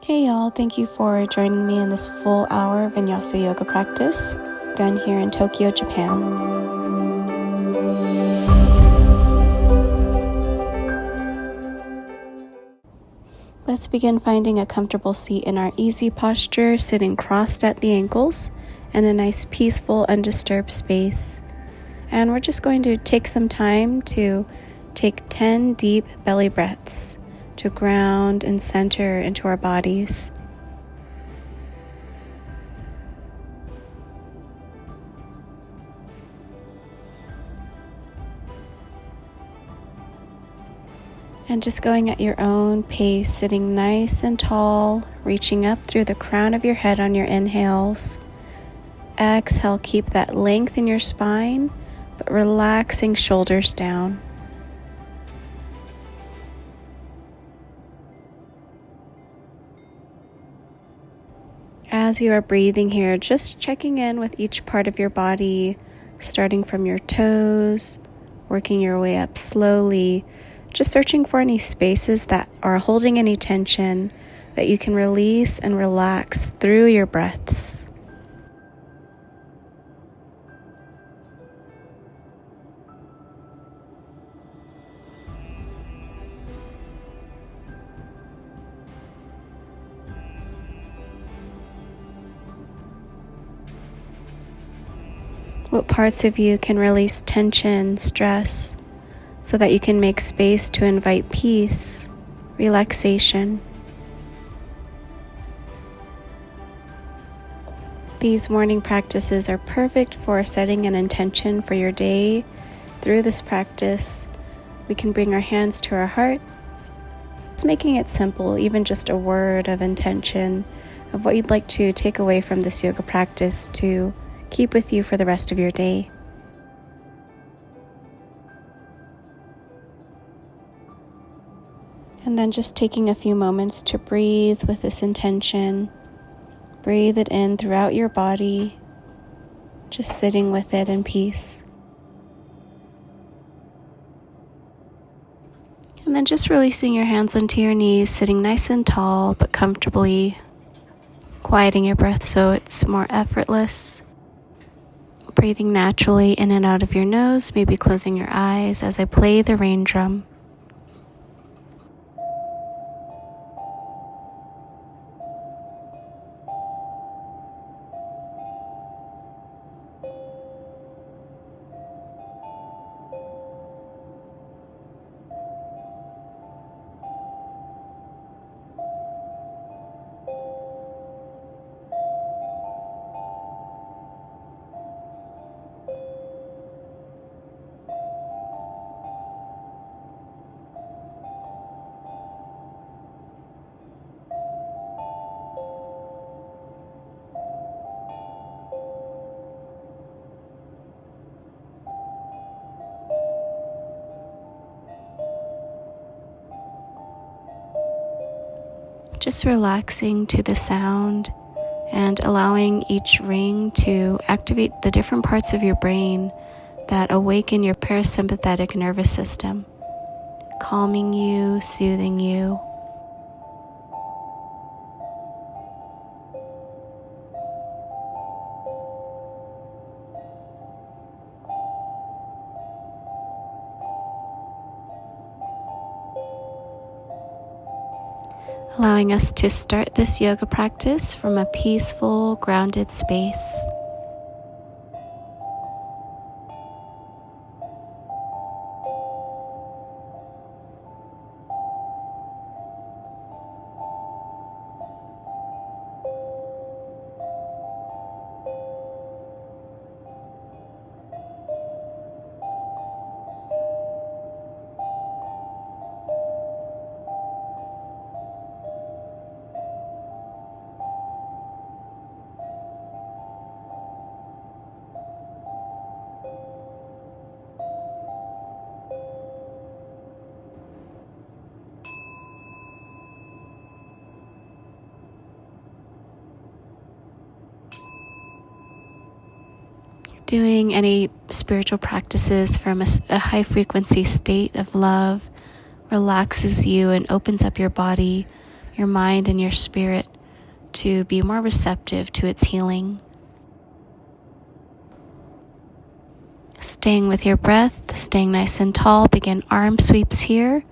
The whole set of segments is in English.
Hey y'all, thank you for joining me in this full hour Vinyasa yoga practice done here in Tokyo, Japan. Let's begin finding a comfortable seat in our easy posture, sitting crossed at the ankles in a nice peaceful, undisturbed space. And we're just going to take some time to take 10 deep belly breaths to ground and center into our bodies. And just going at your own pace, sitting nice and tall, reaching up through the crown of your head on your inhales. Exhale, keep that length in your spine, but relaxing shoulders down. As you are breathing here, just checking in with each part of your body, starting from your toes, working your way up slowly, just searching for any spaces that are holding any tension that you can release and relax through your breaths. What parts of you can release tension, stress, so that you can make space to invite peace, relaxation. These morning practices are perfect for setting an intention for your day. Through this practice, we can bring our hands to our heart. It's making it simple, even just a word of intention of what you'd like to take away from this yoga practice to keep with you for the rest of your day. And then just taking a few moments to breathe with this intention. Breathe it in throughout your body, just sitting with it in peace. And then just releasing your hands onto your knees, sitting nice and tall but comfortably, quieting your breath so it's more effortless. Breathing naturally in and out of your nose, maybe closing your eyes as I play the rain drum. Just relaxing to the sound and allowing each ring to activate the different parts of your brain that awaken your parasympathetic nervous system, calming you, soothing you. Allowing us to start this yoga practice from a peaceful, grounded space. Doing any spiritual practices from a high frequency state of love relaxes you and opens up your body, your mind and your spirit to be more receptive to its healing. Staying with your breath, staying nice and tall, begin arm sweeps here.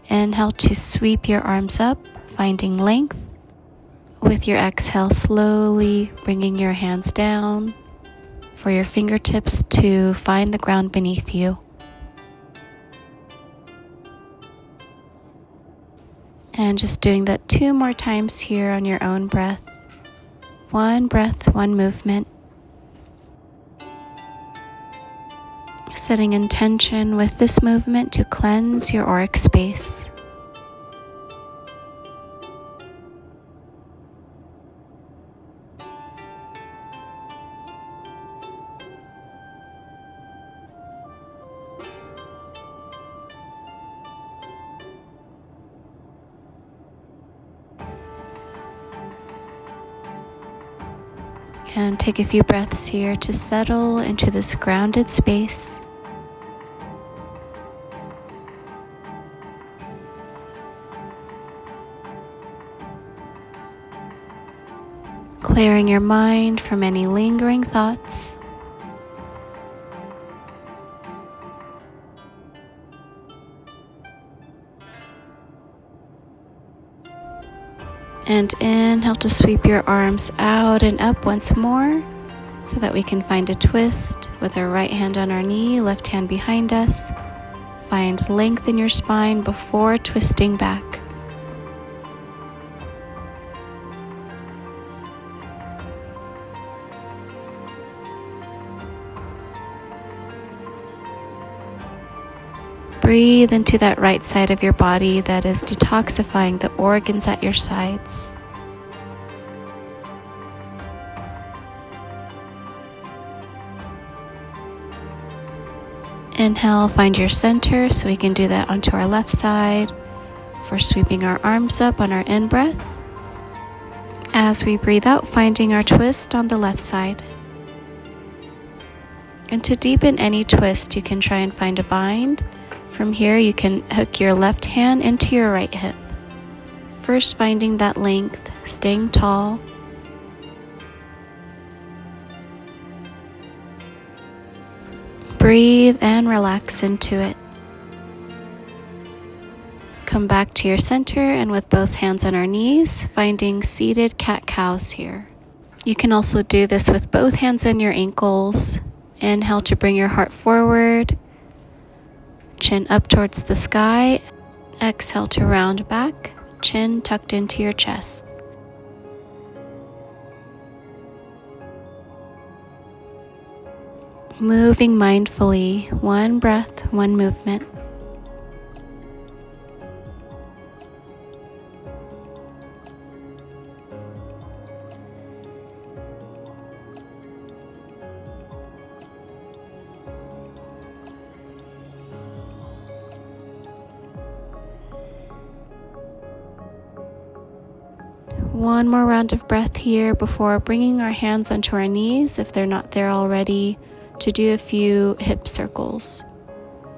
Inhale to sweep your arms up, finding length. With your exhale, slowly bringing your hands down for your fingertips to find the ground beneath you. And just doing that 2 more times here on your own breath. 1 breath, 1 movement. Setting intention with this movement to cleanse your auric space. And take a few breaths here to settle into this grounded space. Clearing your mind from any lingering thoughts. And inhale to sweep your arms out and up once more so that we can find a twist with our right hand on our knee, left hand behind us. Find length in your spine before twisting back. Breathe into that right side of your body that is detoxifying the organs at your sides. Inhale, find your center, so we can do that onto our left side for sweeping our arms up on our in-breath. As we breathe out, finding our twist on the left side. And to deepen any twist, you can try and find a bind. From here, you can hook your left hand into your right hip. First, finding that length, staying tall. Breathe and relax into it. Come back to your center and with both hands on our knees, finding seated cat-cows here. You can also do this with both hands on your ankles. Inhale to bring your heart forward. Chin up towards the sky. Exhale to round back, chin tucked into your chest. Moving mindfully, 1 breath, 1 movement. One more round of breath here before bringing our hands onto our knees, if they're not there already, to do a few hip circles.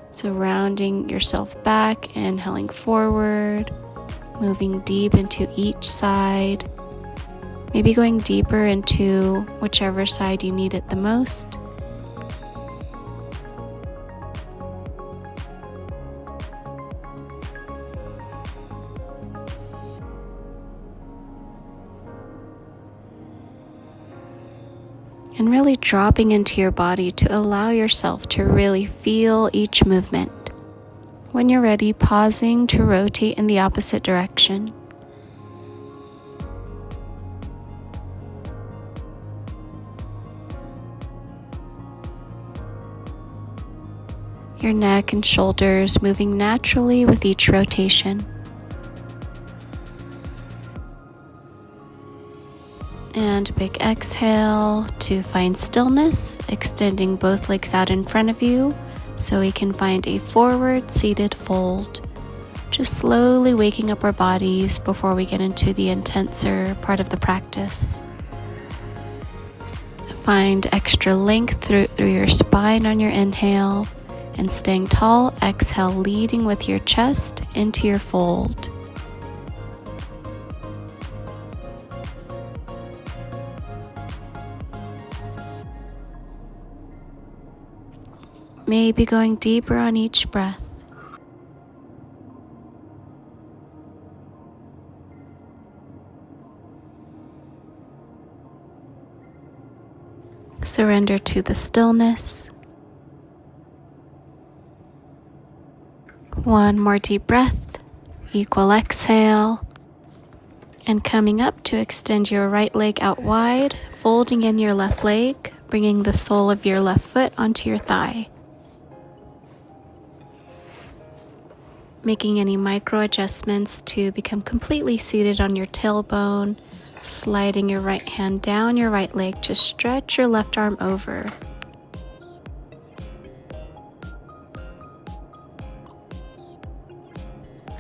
So rounding yourself back, inhaling forward, moving deep into each side, maybe going deeper into whichever side you need it the most. And really dropping into your body to allow yourself to really feel each movement. When you're ready, pausing to rotate in the opposite direction. Your neck and shoulders moving naturally with each rotation. And big exhale to find stillness, extending both legs out in front of you so we can find a forward seated fold. Just slowly waking up our bodies before we get into the intenser part of the practice. Find extra length through your spine on your inhale, and staying tall, exhale, leading with your chest into your fold. maybe going deeper on each breath. Surrender to the stillness. One more deep breath, equal exhale, and coming up to extend your right leg out wide, folding in your left leg, bringing the sole of your left foot onto your thigh. Making any micro adjustments to become completely seated on your tailbone, sliding your right hand down your right leg to stretch your left arm over.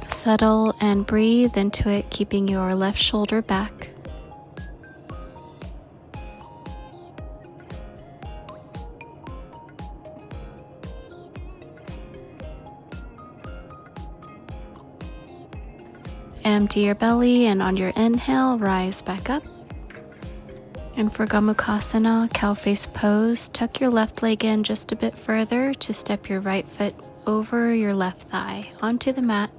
Settle and breathe into it, keeping your left shoulder back. Empty your belly, and on your inhale, rise back up. And for Gomukhasana, cow face pose, tuck your left leg in just a bit further to step your right foot over your left thigh onto the mat.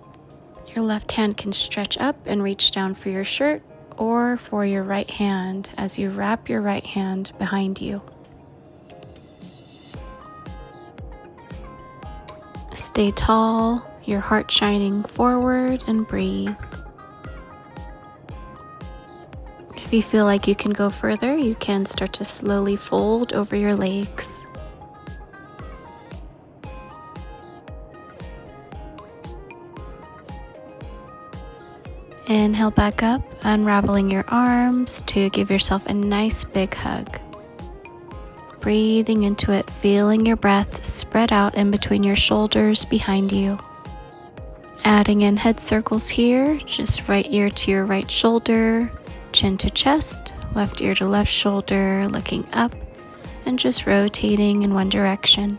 Your left hand can stretch up and reach down for your shirt or for your right hand as you wrap your right hand behind you. Stay tall, your heart shining forward, and breathe. If you feel like you can go further, you can start to slowly fold over your legs. Inhale back up, unraveling your arms to give yourself a nice big hug. Breathing into it, feeling your breath spread out in between your shoulders behind you. Adding in head circles here, just right ear to your right shoulder, chin to chest, left ear to left shoulder, looking up, and just rotating in one direction.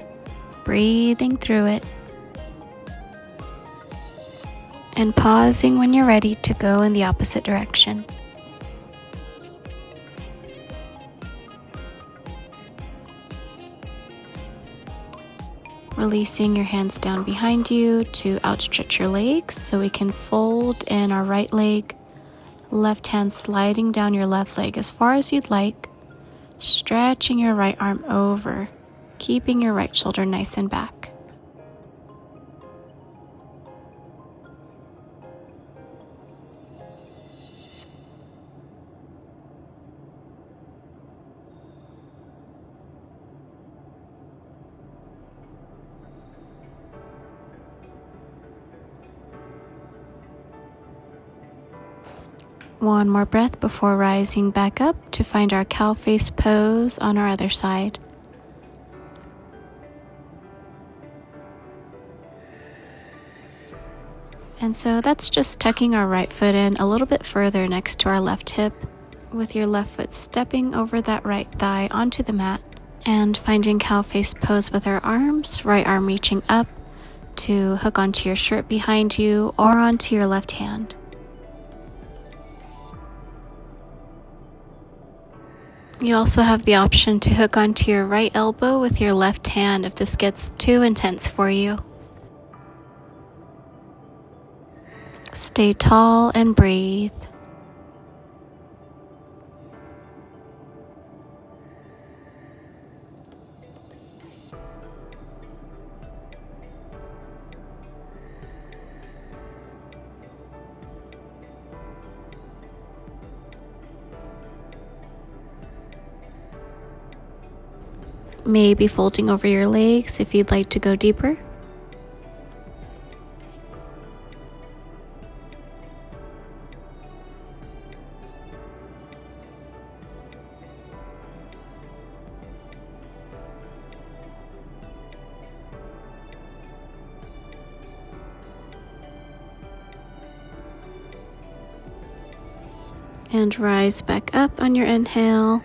Breathing through it. And pausing when you're ready to go in the opposite direction. Releasing your hands down behind you to outstretch your legs so we can fold in our right leg, left hand sliding down your left leg as far as you'd like, stretching your right arm over, keeping your right shoulder nice and back. One more breath before rising back up to find our cow face pose on our other side. And so that's just tucking our right foot in a little bit further next to our left hip, with your left foot stepping over that right thigh onto the mat, and finding cow face pose with our arms, right arm reaching up to hook onto your shirt behind you or onto your left hand. You also have the option to hook onto your right elbow with your left hand if this gets too intense for you. Stay tall and breathe. Maybe folding over your legs if you'd like to go deeper. And rise back up on your inhale.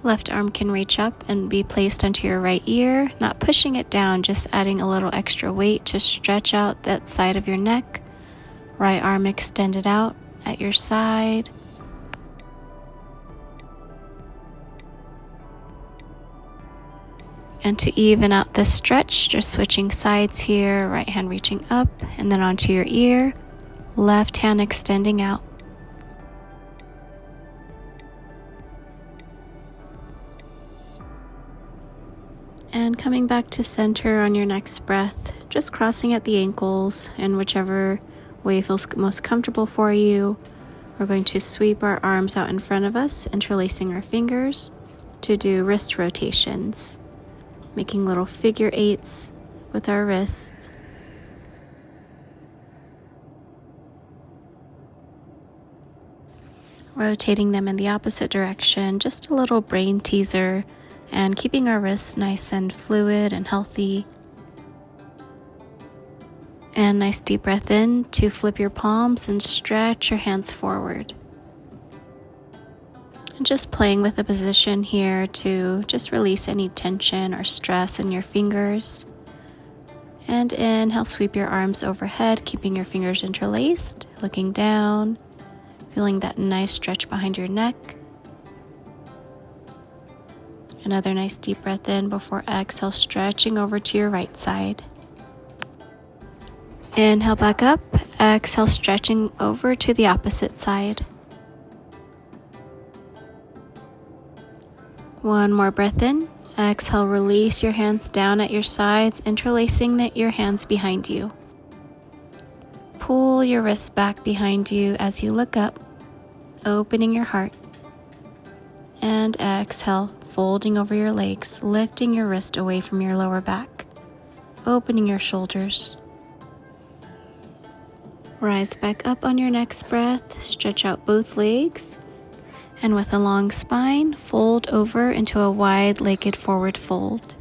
Left arm can reach up and be placed onto your right ear, not pushing it down, just adding a little extra weight to stretch out that side of your neck. Right arm extended out at your side. And to even out this stretch, just switching sides here, right hand reaching up and then onto your ear, left hand extending out. And coming back to center on your next breath, just crossing at the ankles in whichever way feels most comfortable for you. We're going to sweep our arms out in front of us, interlacing our fingers to do wrist rotations, making little figure eights with our wrists. Rotating them in the opposite direction, just a little brain teaser, and keeping our wrists nice and fluid and healthy. And nice deep breath in to flip your palms and stretch your hands forward. And just playing with the position here to just release any tension or stress in your fingers. And inhale, sweep your arms overhead, keeping your fingers interlaced, looking down, feeling that nice stretch behind your neck. Another nice deep breath in before exhale, stretching over to your right side. Inhale back up, exhale, stretching over to the opposite side. One more breath in. Exhale, release your hands down at your sides, interlacing your hands behind you. Pull your wrists back behind you as you look up, opening your heart. And exhale, folding over your legs, lifting your wrist away from your lower back, opening your shoulders. Rise back up on your next breath, stretch out both legs, and with a long spine, fold over into a wide-legged forward fold.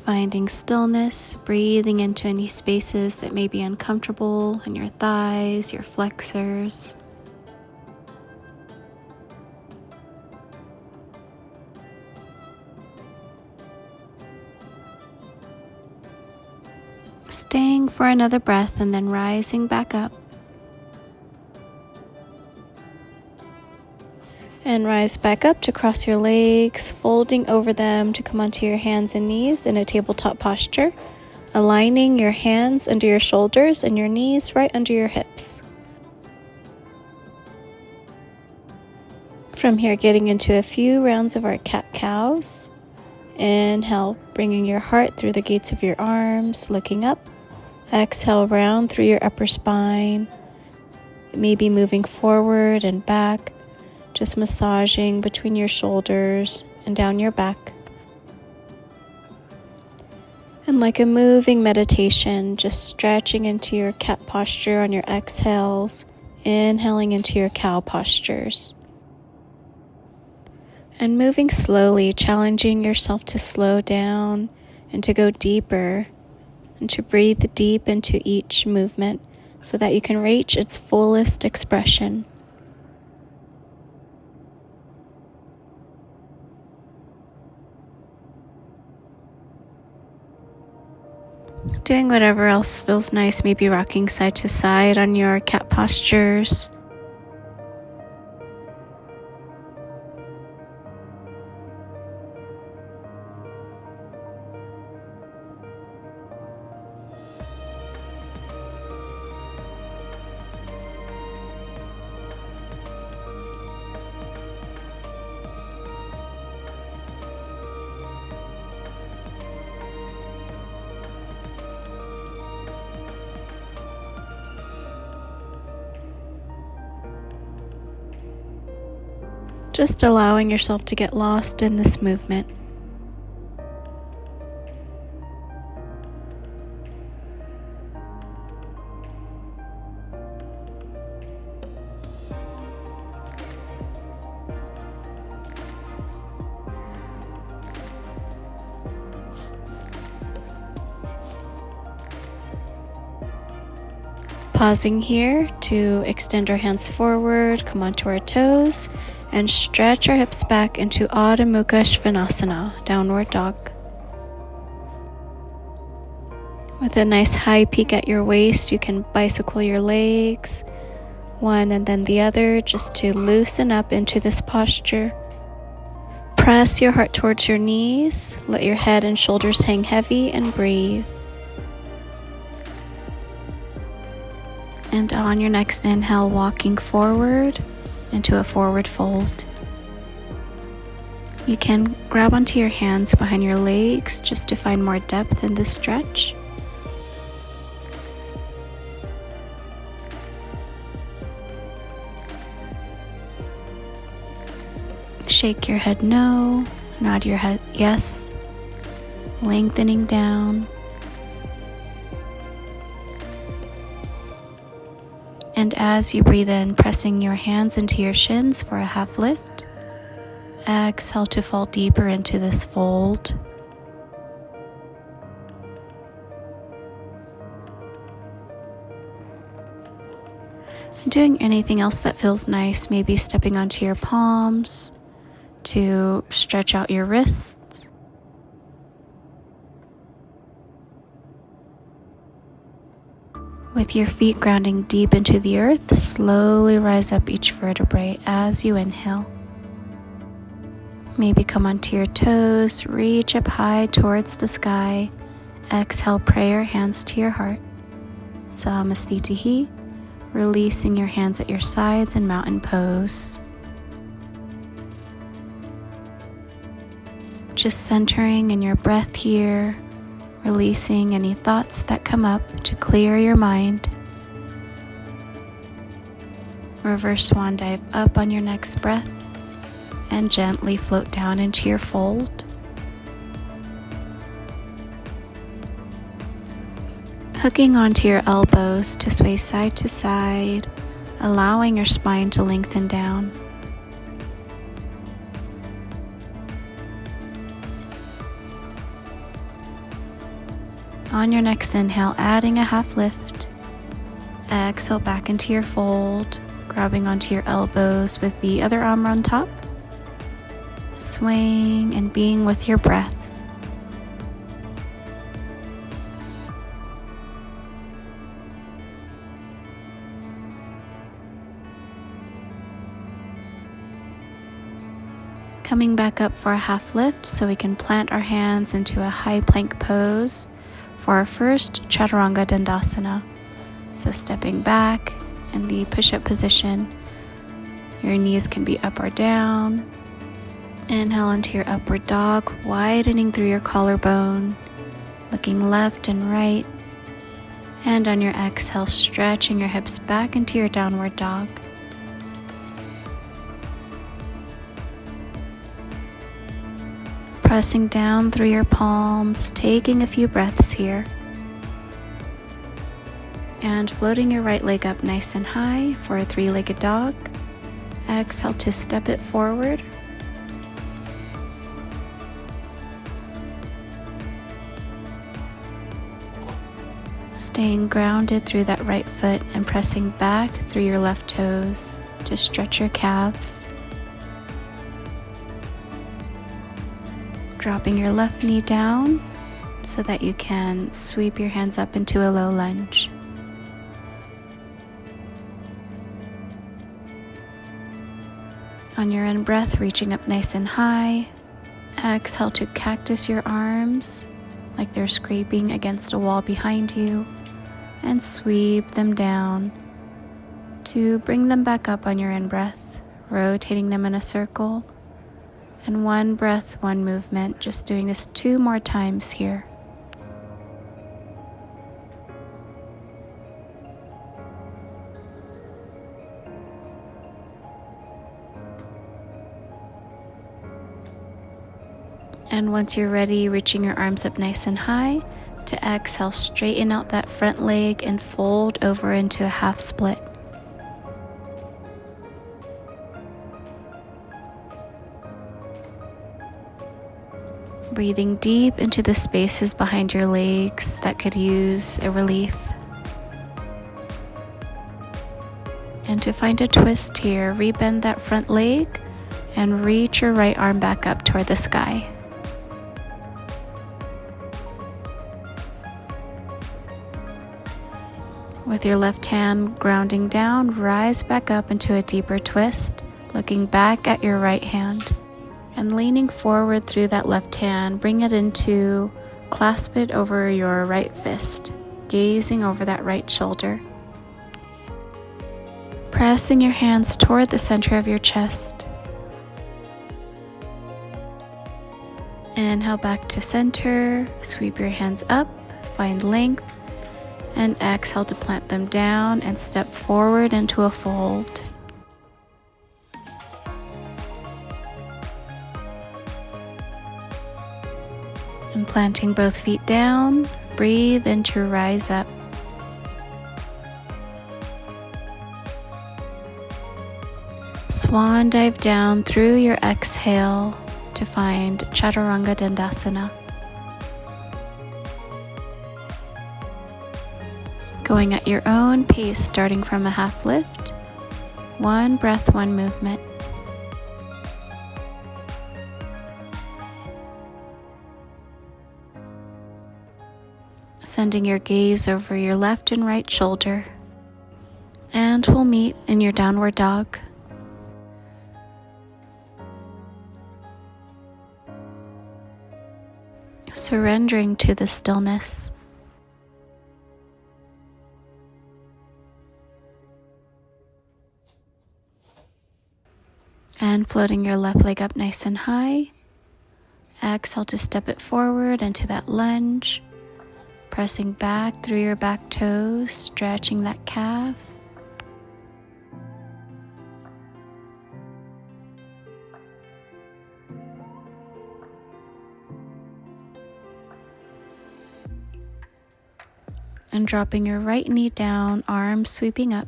Finding stillness, breathing into any spaces that may be uncomfortable in your thighs, your flexors. Staying for another breath and then rising back up. And rise back up to cross your legs, folding over them to come onto your hands and knees in a tabletop posture, aligning your hands under your shoulders and your knees right under your hips. From here, getting into a few rounds of our cat-cows. Inhale, bringing your heart through the gates of your arms, looking up. Exhale, round through your upper spine, maybe moving forward and back, just massaging between your shoulders and down your back. And like a moving meditation, just stretching into your cat posture on your exhales, inhaling into your cow postures. And moving slowly, challenging yourself to slow down and to go deeper and to breathe deep into each movement so that you can reach its fullest expression. Doing whatever else feels nice, maybe rocking side to side on your cat postures. Just allowing yourself to get lost in this movement. Pausing here to extend our hands forward, come onto our toes, and stretch our hips back into Adho Mukha Svanasana, downward dog. With a nice high peak at your waist, you can bicycle your legs, one and then the other, just to loosen up into this posture. Press your heart towards your knees, let your head and shoulders hang heavy, and breathe. And on your next inhale, walking forward into a forward fold. You can grab onto your hands behind your legs just to find more depth in this stretch. Shake your head no, nod your head yes, lengthening down. And as you breathe in, pressing your hands into your shins for a half lift. Exhale to fall deeper into this fold. Doing anything else that feels nice, maybe stepping onto your palms to stretch out your wrists. With your feet grounding deep into the earth, slowly rise up each vertebrae as you inhale. Maybe come onto your toes, reach up high towards the sky. Exhale, pray your hands to your heart. Namaste, releasing your hands at your sides in mountain pose. Just centering in your breath here, releasing any thoughts that come up to clear your mind. Reverse swan dive up on your next breath and gently float down into your fold. Hooking onto your elbows to sway side to side, allowing your spine to lengthen down. On your next inhale, adding a half lift. Exhale back into your fold, grabbing onto your elbows with the other arm on top. Swaying and being with your breath. Coming back up for a half lift so we can plant our hands into a high plank pose for our first Chaturanga Dandasana. So stepping back in the push-up position, your knees can be up or down. Inhale into your upward dog, widening through your collarbone, looking left and right. And on your exhale, stretching your hips back into your downward dog. Pressing down through your palms, taking a few breaths here. And floating your right leg up nice and high for a three-legged dog. Exhale to step it forward. Staying grounded through that right foot and pressing back through your left toes to stretch your calves. Dropping your left knee down so that you can sweep your hands up into a low lunge. On your in-breath, reaching up nice and high. Exhale to cactus your arms like they're scraping against a wall behind you, and sweep them down to bring them back up on your in-breath, rotating them in a circle. And one breath, one movement, just doing this 2 more times here. And once you're ready, reaching your arms up nice and high, to exhale, straighten out that front leg and fold over into a half split. Breathing deep into the spaces behind your legs that could use a relief. And to find a twist here, rebend that front leg and reach your right arm back up toward the sky. With your left hand grounding down, rise back up into a deeper twist, looking back at your right hand. And leaning forward through that left hand, bring it into, clasp it over your right fist, gazing over that right shoulder. Pressing your hands toward the center of your chest. Inhale back to center, sweep your hands up, find length, and exhale to plant them down and step forward into a fold. And planting both feet down, breathe into rise up. Swan dive down through your exhale to find Chaturanga Dandasana. Going at your own pace, starting from a half lift, one breath, one movement. Sending your gaze over your left and right shoulder, and we'll meet in your downward dog. Surrendering to the stillness. And floating your left leg up nice and high. Exhale to step it forward into that lunge. Pressing back through your back toes, stretching that calf. And dropping your right knee down, arms sweeping up.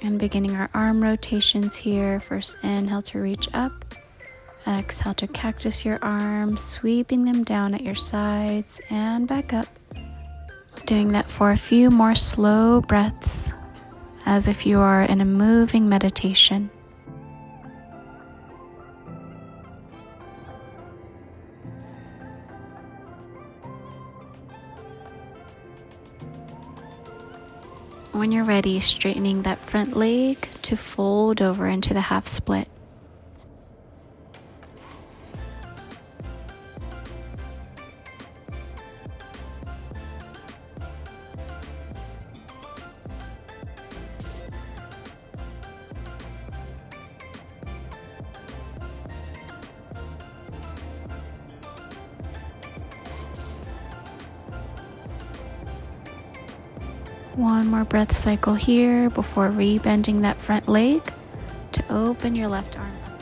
And beginning our arm rotations here. First inhale to reach up. Exhale to cactus your arms, sweeping them down at your sides and back up. Doing that for a few more slow breaths, as if you are in a moving meditation. When you're ready, straightening that front leg to fold over into the half split. One more breath cycle here before rebending that front leg to open your left arm up.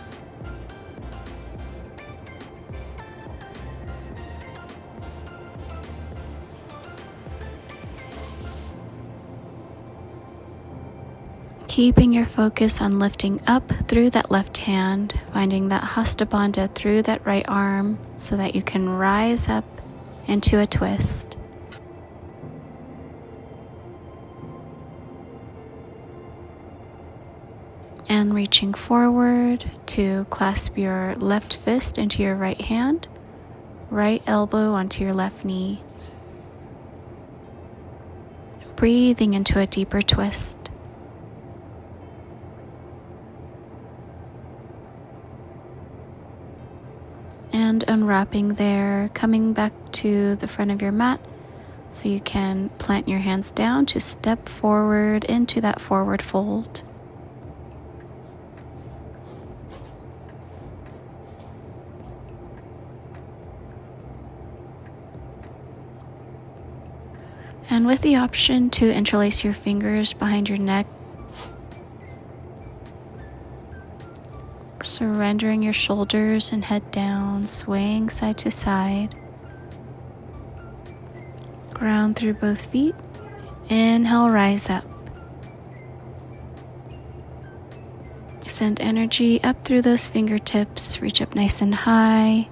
Keeping your focus on lifting up through that left hand, finding that Hasta Bandha through that right arm so that you can rise up into a twist. And reaching forward to clasp your left fist into your right hand, right elbow onto your left knee. Breathing into a deeper twist. And unwrapping there, coming back to the front of your mat so you can plant your hands down to step forward into that forward fold. And with the option to interlace your fingers behind your neck, surrendering your shoulders and head down, swaying side to side. Ground through both feet. Inhale, rise up. Send energy up through those fingertips, reach up nice and high.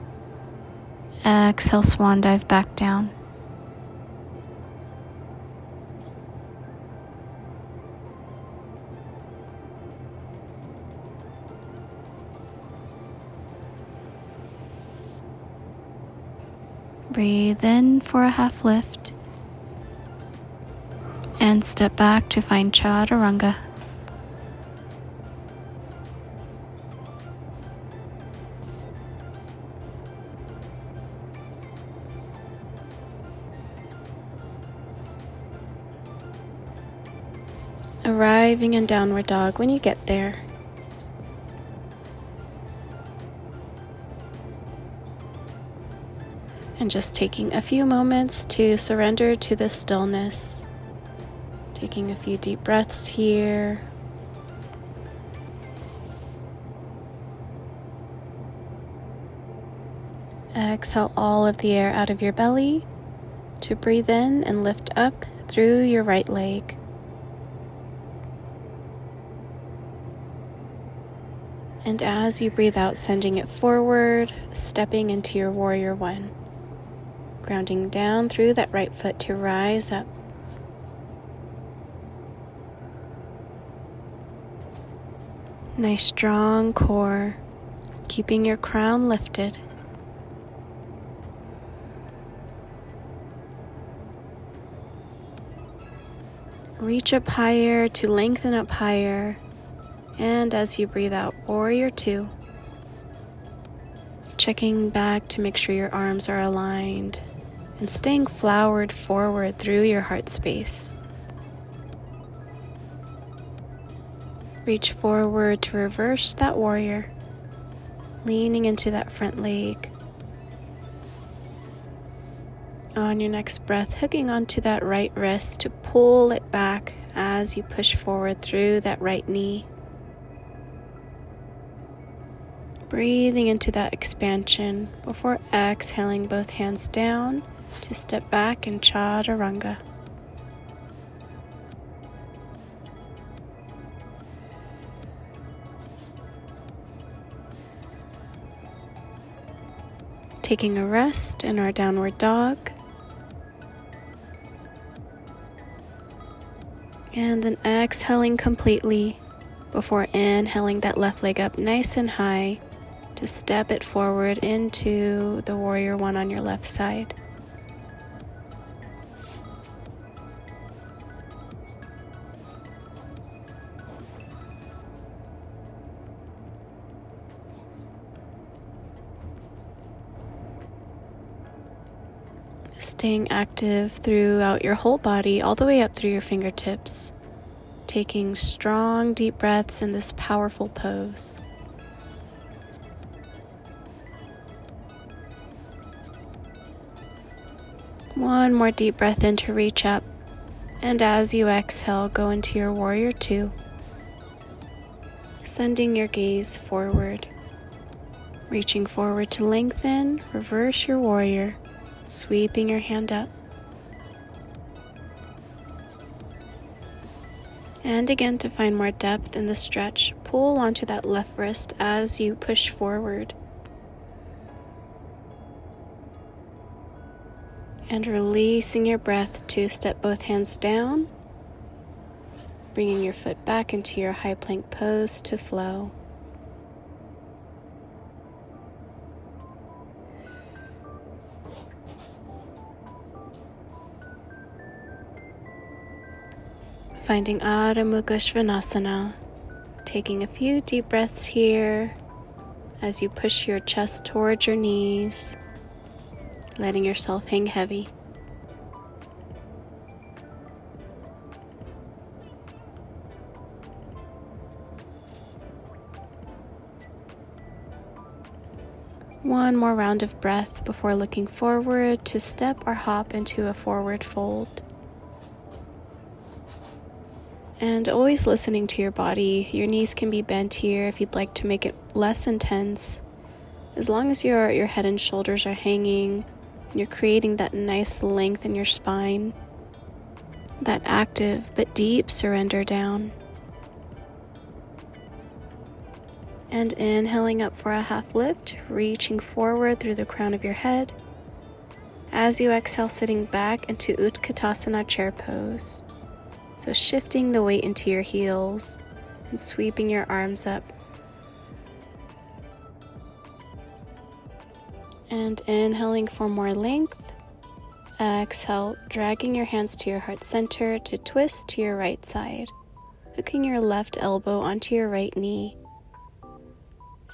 Exhale, swan dive back down. Breathe in for a half lift and step back to find Chaturanga. Arriving in downward dog when you get there. And just taking a few moments to surrender to the stillness. Taking a few deep breaths here. Exhale all of the air out of your belly to breathe in and lift up through your right leg. And as you breathe out, sending it forward, stepping into your warrior one. Grounding down through that right foot to rise up. Nice strong core, keeping your crown lifted. Reach up higher to lengthen up higher. And as you breathe out, warrior two. Checking back to make sure your arms are aligned and staying flowered forward through your heart space. Reach forward to reverse that warrior, leaning into that front leg. On your next breath, hooking onto that right wrist to pull it back as you push forward through that right knee. Breathing into that expansion before exhaling both hands down to step back in Chaturanga. Taking a rest in our downward dog. And then exhaling completely before inhaling that left leg up nice and high to step it forward into the warrior one on your left side. Staying active throughout your whole body, all the way up through your fingertips. Taking strong, deep breaths in this powerful pose. One more deep breath in to reach up. And as you exhale, go into your warrior two. Sending your gaze forward. Reaching forward to lengthen, reverse your warrior. Sweeping your hand up. And again, to find more depth in the stretch, pull onto that left wrist as you push forward. And releasing your breath to step both hands down, bringing your foot back into your high plank pose to flow. Finding Adho Mukha Svanasana, taking a few deep breaths here as you push your chest towards your knees, letting yourself hang heavy. One more round of breath before looking forward to step or hop into a forward fold. And always listening to your body. Your knees can be bent here if you'd like to make it less intense. As long as your head and shoulders are hanging, and you're creating that nice length in your spine, that active but deep surrender down. And inhaling up for a half lift, reaching forward through the crown of your head. As you exhale, sitting back into Utkatasana chair pose. So shifting the weight into your heels and sweeping your arms up. And inhaling for more length. Exhale, dragging your hands to your heart center to twist to your right side, hooking your left elbow onto your right knee,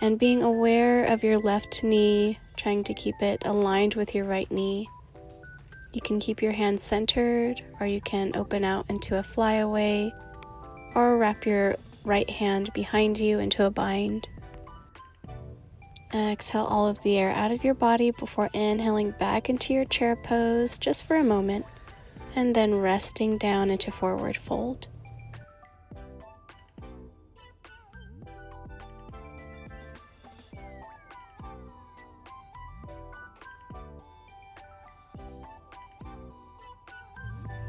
and being aware of your left knee, trying to keep it aligned with your right knee. You can keep your hands centered, or you can open out into a flyaway, or wrap your right hand behind you into a bind. Exhale all of the air out of your body before inhaling back into your chair pose just for a moment, and then resting down into forward fold.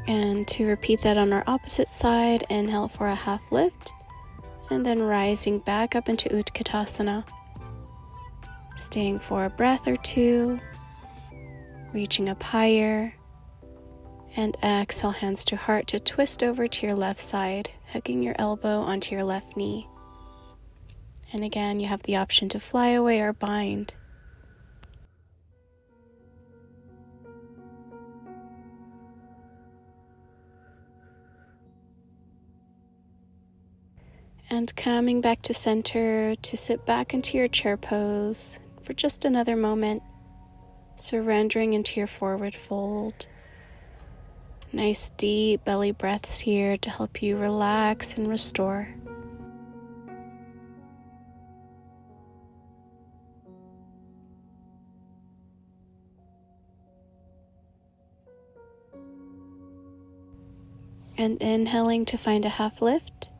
And to repeat that on our opposite side, inhale for a half lift, and then rising back up into Utkatasana. Staying for a breath or two, reaching up higher, and exhale, hands to heart to twist over to your left side, hooking your elbow onto your left knee. And again, you have the option to fly away or bind. And coming back to center to sit back into your chair pose for just another moment, surrendering into your forward fold. Nice deep belly breaths here to help you relax and restore. And inhaling to find a half lift,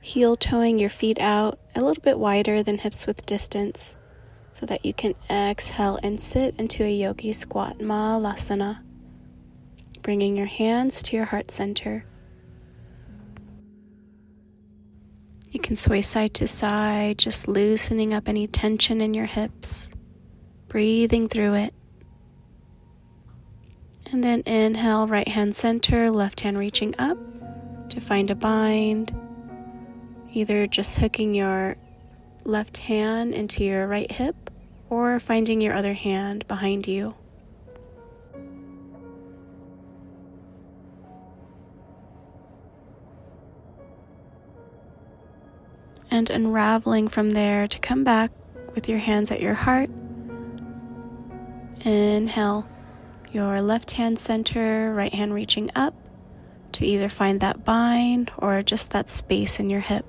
heel toeing your feet out a little bit wider than hips width distance so that you can exhale and sit into a yogi squat malasana, bringing your hands to your heart center. You can sway side to side, just loosening up any tension in your hips, breathing through it. And then inhale, right hand center, left hand reaching up to find a bind. Either just hooking your left hand into your right hip or finding your other hand behind you. And unraveling from there to come back with your hands at your heart. Inhale, your left hand center, right hand reaching up to either find that bind or just that space in your hip.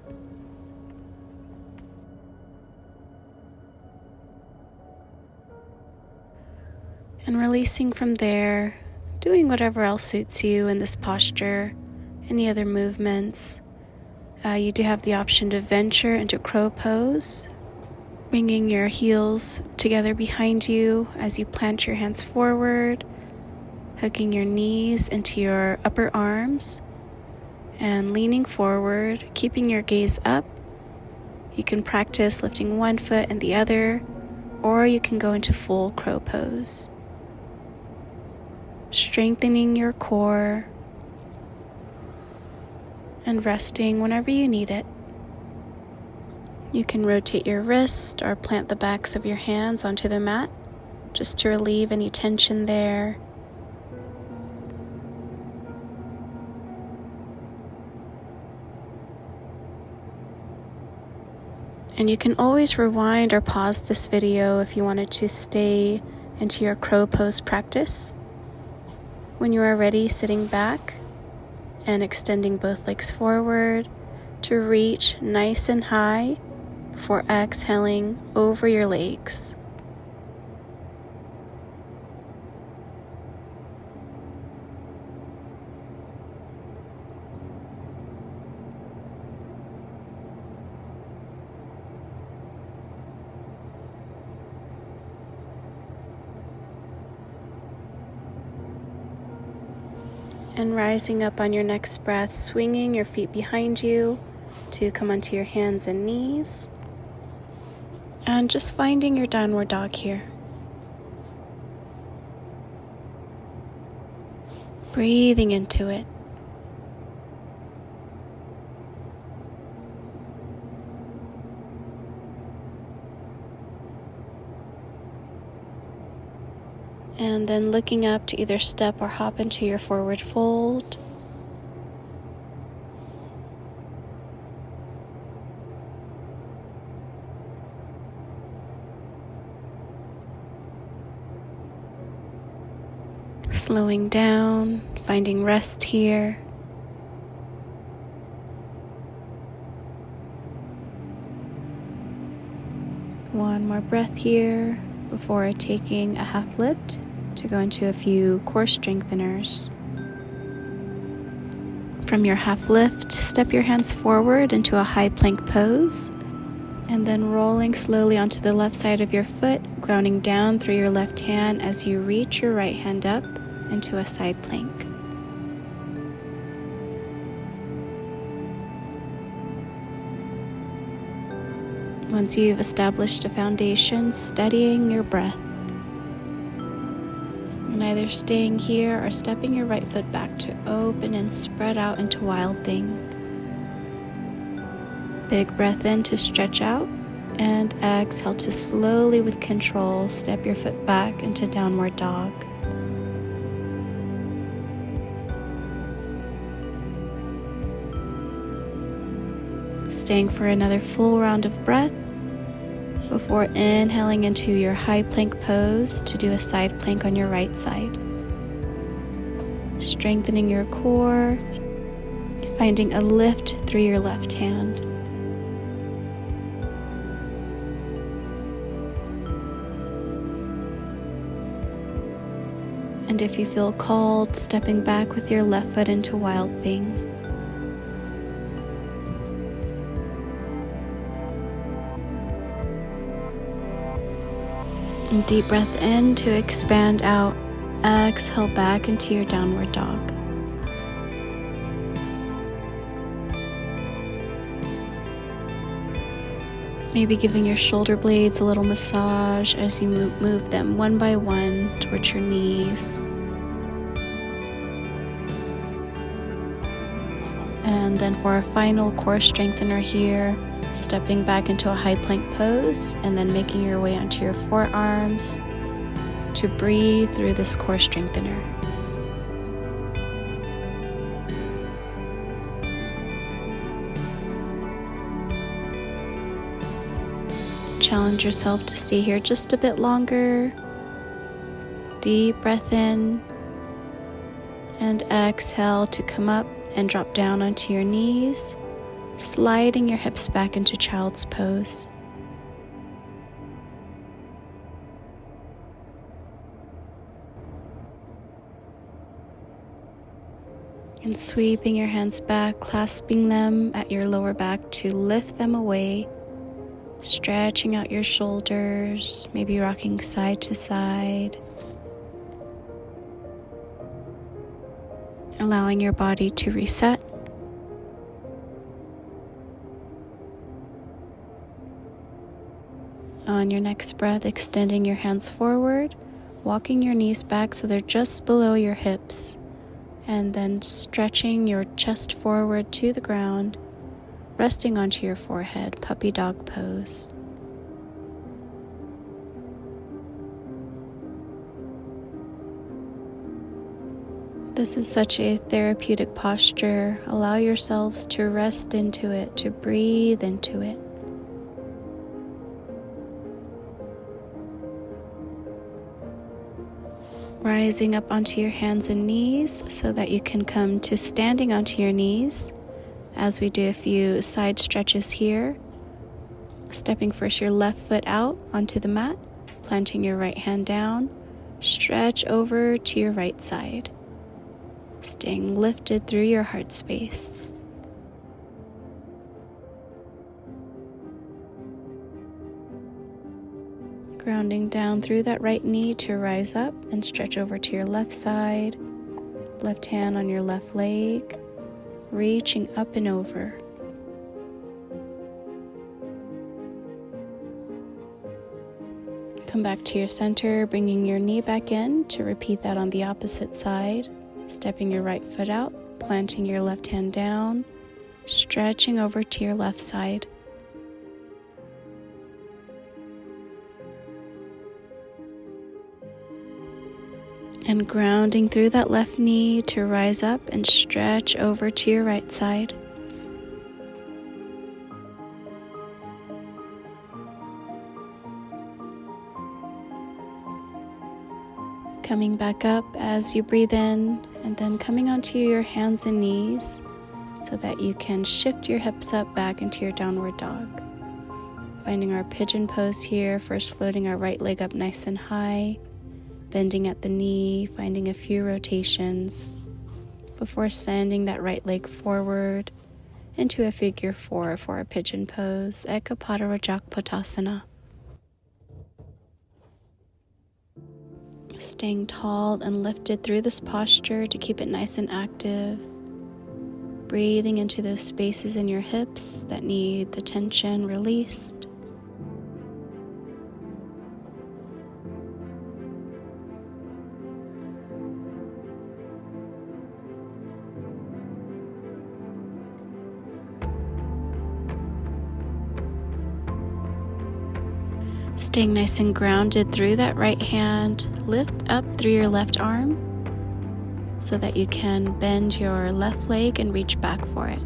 And releasing from there, doing whatever else suits you in this posture, any other movements. You do have the option to venture into crow pose, bringing your heels together behind you as you plant your hands forward, hooking your knees into your upper arms, and leaning forward, keeping your gaze up. You can practice lifting one foot and the other, or you can go into full crow pose. Strengthening your core and resting whenever you need it. You can rotate your wrist or plant the backs of your hands onto the mat just to relieve any tension there. And you can always rewind or pause this video if you wanted to stay into your crow pose practice. When you are ready, sitting back and extending both legs forward to reach nice and high before exhaling over your legs. And rising up on your next breath, swinging your feet behind you to come onto your hands and knees. And just finding your downward dog here. Breathing into it. And then looking up to either step or hop into your forward fold. Slowing down, finding rest here. One more breath here before taking a half lift to go into a few core strengtheners. From your half lift, step your hands forward into a high plank pose, and then rolling slowly onto the left side of your foot, grounding down through your left hand as you reach your right hand up into a side plank. Once you've established a foundation, steadying your breath, and either staying here or stepping your right foot back to open and spread out into Wild Thing. Big breath in to stretch out, and exhale to slowly with control step your foot back into Downward Dog. Staying for another full round of breath before inhaling into your high plank pose to do a side plank on your right side. Strengthening your core, finding a lift through your left hand. And if you feel called, stepping back with your left foot into Wild Thing. And deep breath in to expand out. Exhale back into your Downward Dog. Maybe giving your shoulder blades a little massage as you move them one by one towards your knees. And then for our final core strengthener here, stepping back into a high plank pose and then making your way onto your forearms to breathe through this core strengthener. Challenge yourself to stay here just a bit longer. Deep breath in and exhale to come up and drop down onto your knees, sliding your hips back into child's pose. And sweeping your hands back, clasping them at your lower back to lift them away, stretching out your shoulders, maybe rocking side to side, allowing your body to reset. On your next breath, extending your hands forward, walking your knees back so they're just below your hips, and then stretching your chest forward to the ground, resting onto your forehead, puppy dog pose. This is such a therapeutic posture. Allow yourselves to rest into it, to breathe into it. Rising up onto your hands and knees so that you can come to standing onto your knees as we do a few side stretches here. Stepping first your left foot out onto the mat, planting your right hand down, stretch over to your right side, staying lifted through your heart space. Grounding down through that right knee to rise up and stretch over to your left side, left hand on your left leg, reaching up and over. Come back to your center, bringing your knee back in to repeat that on the opposite side, stepping your right foot out, planting your left hand down, stretching over to your left side. And grounding through that left knee to rise up and stretch over to your right side. Coming back up as you breathe in, and then coming onto your hands and knees so that you can shift your hips up back into your downward dog. Finding our pigeon pose here, first floating our right leg up nice and high, bending at the knee, finding a few rotations before sending that right leg forward into a figure 4 for our pigeon pose, Eka Pada Rajak Pottasana. Staying tall and lifted through this posture to keep it nice and active. Breathing into those spaces in your hips that need the tension released. Staying nice and grounded through that right hand, lift up through your left arm so that you can bend your left leg and reach back for it.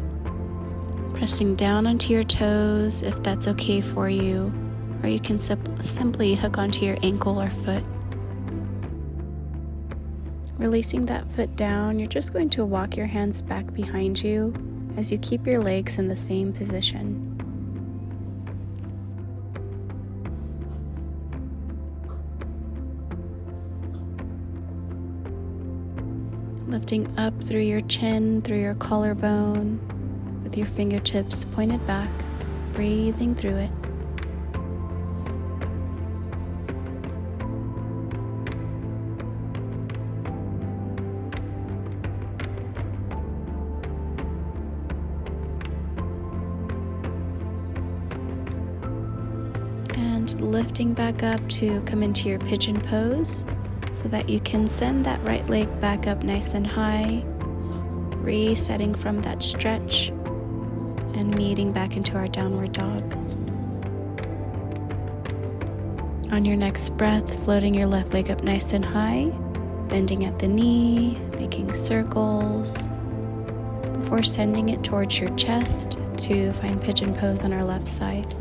Pressing down onto your toes if that's okay for you, or you can simply hook onto your ankle or foot. Releasing that foot down, you're just going to walk your hands back behind you as you keep your legs in the same position. Lifting up through your chin, through your collarbone, with your fingertips pointed back, breathing through it. And lifting back up to come into your pigeon pose, so that you can send that right leg back up nice and high, resetting from that stretch and meeting back into our downward dog. On your next breath, floating your left leg up nice and high, bending at the knee, making circles, before sending it towards your chest to find pigeon pose on our left side.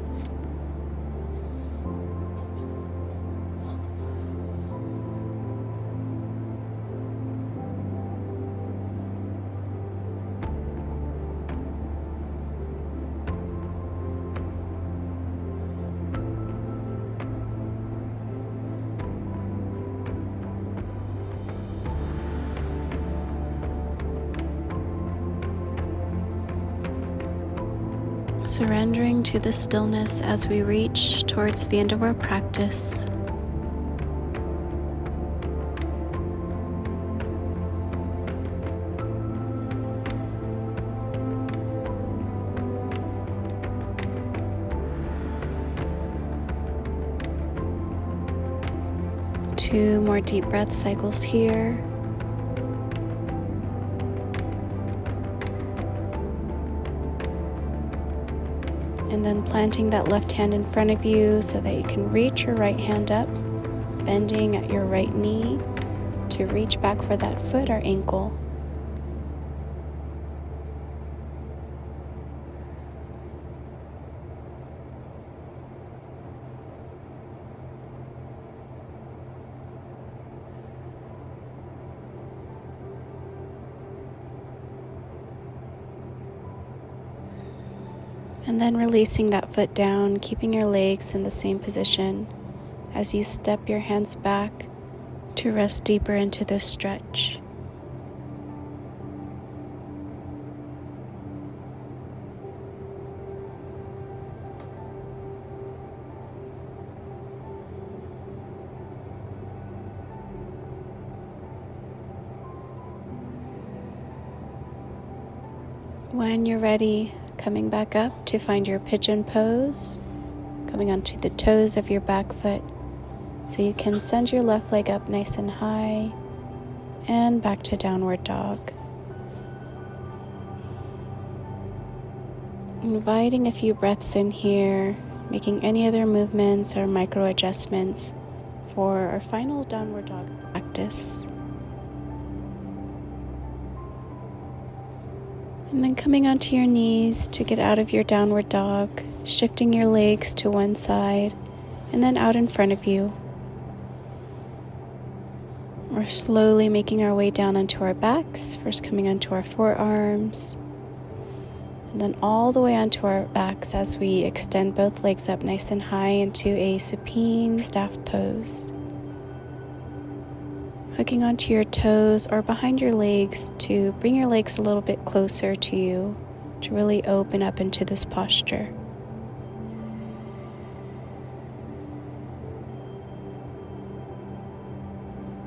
Surrendering to the stillness as we reach towards the end of our practice. Two more deep breath cycles here. And then planting that left hand in front of you so that you can reach your right hand up, bending at your right knee to reach back for that foot or ankle. And then releasing that foot down, keeping your legs in the same position as you step your hands back to rest deeper into this stretch. When you're ready, coming back up to find your pigeon pose, coming onto the toes of your back foot so you can send your left leg up nice and high and back to downward dog. Inviting a few breaths in here, making any other movements or micro adjustments for our final downward dog practice. And then coming onto your knees to get out of your downward dog, shifting your legs to one side and then out in front of you. We're slowly making our way down onto our backs, first coming onto our forearms, and then all the way onto our backs as we extend both legs up nice and high into a supine staff pose. Hooking onto your toes or behind your legs to bring your legs a little bit closer to you to really open up into this posture.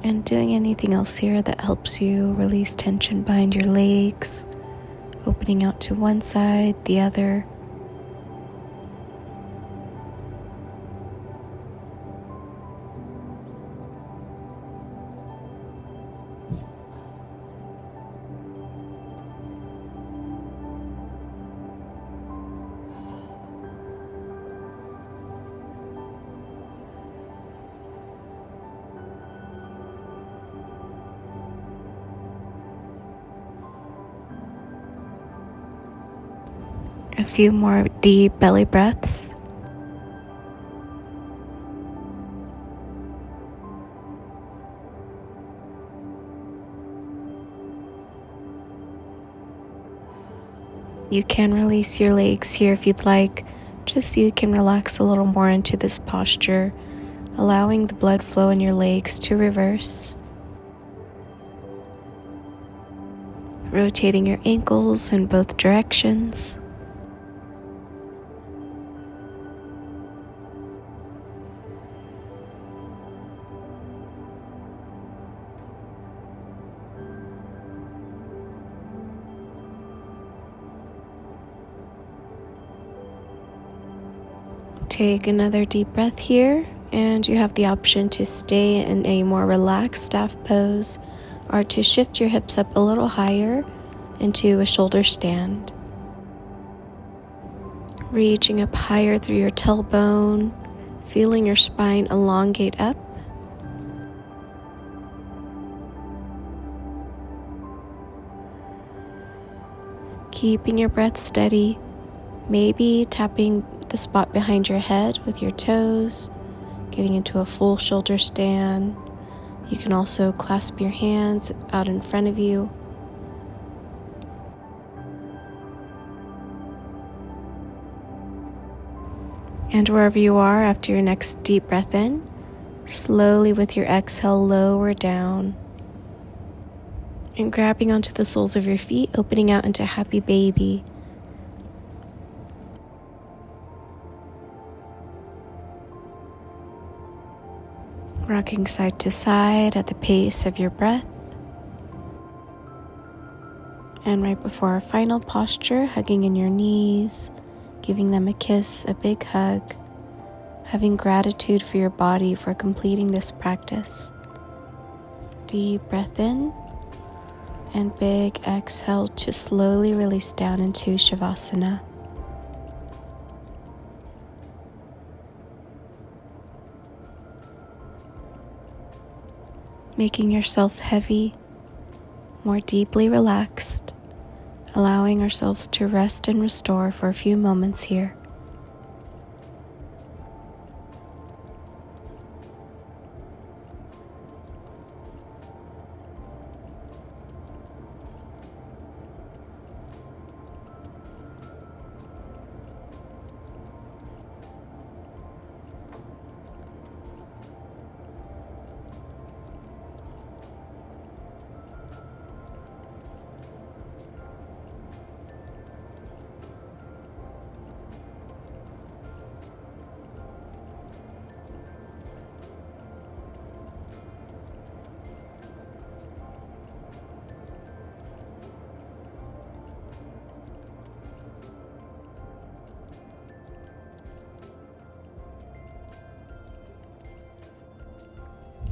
And doing anything else here that helps you release tension behind your legs, opening out to one side, the other. A few more deep belly breaths. You can release your legs here if you'd like, just so you can relax a little more into this posture, allowing the blood flow in your legs to reverse. Rotating your ankles in both directions. Take another deep breath here, and you have the option to stay in a more relaxed staff pose or to shift your hips up a little higher into a shoulder stand. Reaching up higher through your tailbone, feeling your spine elongate up. Keeping your breath steady, maybe tapping the spot behind your head with your toes, getting into a full shoulder stand. You can also clasp your hands out in front of you. And wherever you are after your next deep breath in, slowly with your exhale lower down. And grabbing onto the soles of your feet, opening out into happy baby. Rocking side to side at the pace of your breath. And right before our final posture, hugging in your knees, giving them a kiss, a big hug, having gratitude for your body for completing this practice. Deep breath in, and big exhale to slowly release down into Shavasana. Making yourself heavy, more deeply relaxed, allowing ourselves to rest and restore for a few moments here.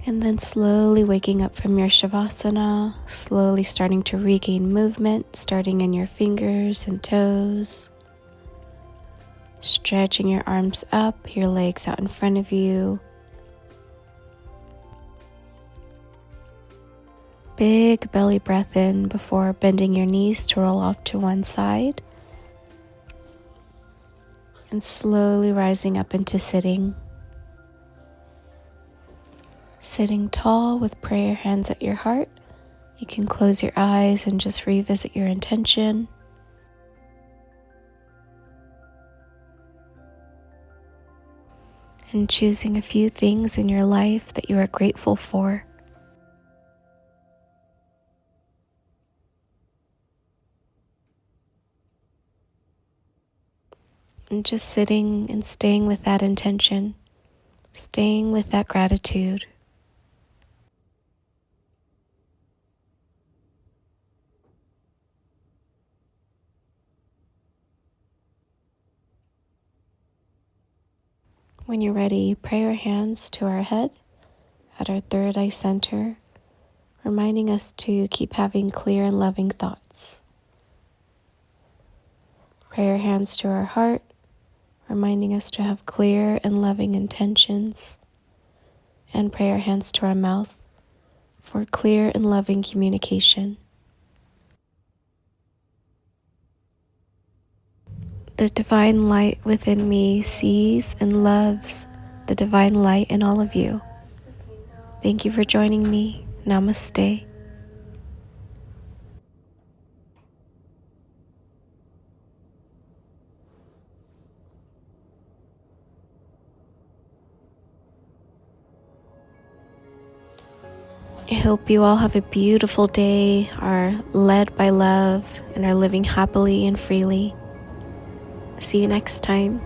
And then slowly waking up from your Shavasana, slowly starting to regain movement, starting in your fingers and toes. Stretching your arms up, your legs out in front of you. big belly breath in before bending your knees to roll off to one side. And slowly rising up into sitting. Sitting tall with prayer hands at your heart. You can close your eyes and just revisit your intention. And choosing a few things in your life that you are grateful for. And just sitting and staying with that intention, staying with that gratitude. When you're ready, pray our hands to our head at our third eye center, reminding us to keep having clear and loving thoughts. Pray our hands to our heart, reminding us to have clear and loving intentions. And pray our hands to our mouth for clear and loving communication. The divine light within me sees and loves the divine light in all of you. Thank you for joining me. Namaste. I hope you all have a beautiful day, are led by love, and are living happily and freely. See you next time.